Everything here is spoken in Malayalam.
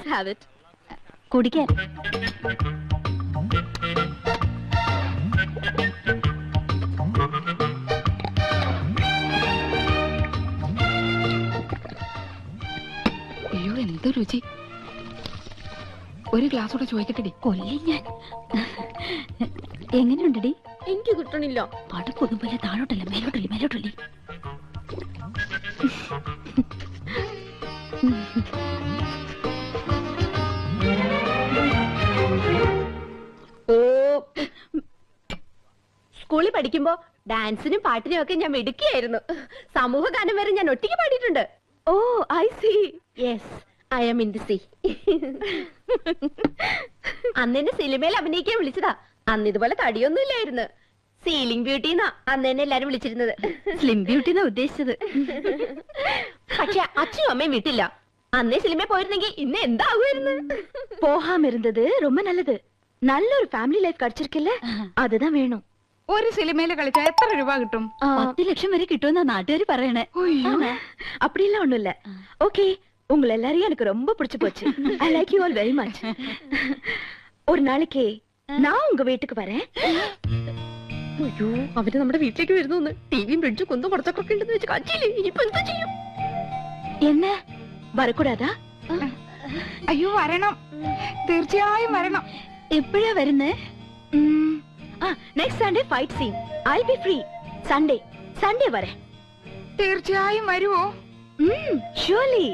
Please have it. കുടിക്കാൻ. അയ്യോ എന്ത് രുചി. ഒരു ഗ്ലാസ് കൂടെ ചോദിക്കട്ടെടി. കൊല്ലി ഞാൻ. എങ്ങനെയുണ്ടടി? എനിക്ക് കിട്ടണില്ല. പട പൊതുപോലെ താഴോട്ടല്ല മേലോട്ടല്ലേ മേലോട്ടല്ലേ. സ്കൂളിൽ പഠിക്കുമ്പോ ഡാൻസിനും പാട്ടിനും ഒക്കെ ഞാൻ മിടുക്കിയായിരുന്നു. സമൂഹ ഗാനം വരെ ഞാൻ ഒറ്റയ്ക്ക് പാടിയിട്ടുണ്ട്. Oh I see. Yes, I am in the sea. അന്ന് എന്നെ സിനിമയിൽ അഭിനയിക്കാൻ വിളിച്ചതാ. അന്ന് ഇതുപോലെ തടിയൊന്നും ഇല്ലായിരുന്നു. സീലിംഗ് ബ്യൂട്ടി എന്നാ അന്ന് എന്നെ എല്ലാരും വിളിച്ചിരുന്നത്. സ്ലിം ബ്യൂട്ടി എന്നാ ഉദ്ദേശിച്ചത്. പക്ഷെ അച്ഛനും അമ്മയും വിട്ടില്ല. അന്നേ സിനിമയിൽ പോയിരുന്നെങ്കിൽ ഇന്ന് എന്താകുമായിരുന്നു. போகாம இருந்தது ரொம்ப நல்லது. நல்ல ஒரு ஃபேமிலி லைஃப் கிடைச்சிருக்குல்ல, அதுதான் வேணும். ഒരു സിനിമയില് കളിച്ചാൽ എത്ര രൂപ കിട്ടും? 10 லட்சம் വരെ കിട്ടുമെന്നാ നാട്ടുകാർ പറയണേ. அப்படிலாம் ஒண்ணும் இல்ல. ஓகே, உங்களை எல்லாரையும் எனக்கு ரொம்ப பிடிச்சு போச்சு. I like you all very much. ஒரு நாளைக்கு நான் உங்க வீட்டுக்கு வரேன். അയ്യോ, അവര് നമ്മുടെ വീട്ടിലേക്ക് വരുന്നു. ടിവിയും ഫ്രിഡ്ജും കുന്തും പുറത്തൊക്കെ ഉണ്ടെന്ന് വെച്ച് കാച്ചില്ലേ. ഇനിയിപ്പോ എന്താ ചെയ്യും? என்ன வரக்கூடாதா? അയ്യോ വരണം, തീർച്ചയായും വരണം. എപ്പോഴാ വരുന്നേ? Next Sunday fight scene. I be free. Sunday വരെ. തീർച്ചയായും വരുവോ? ഷുവർലി.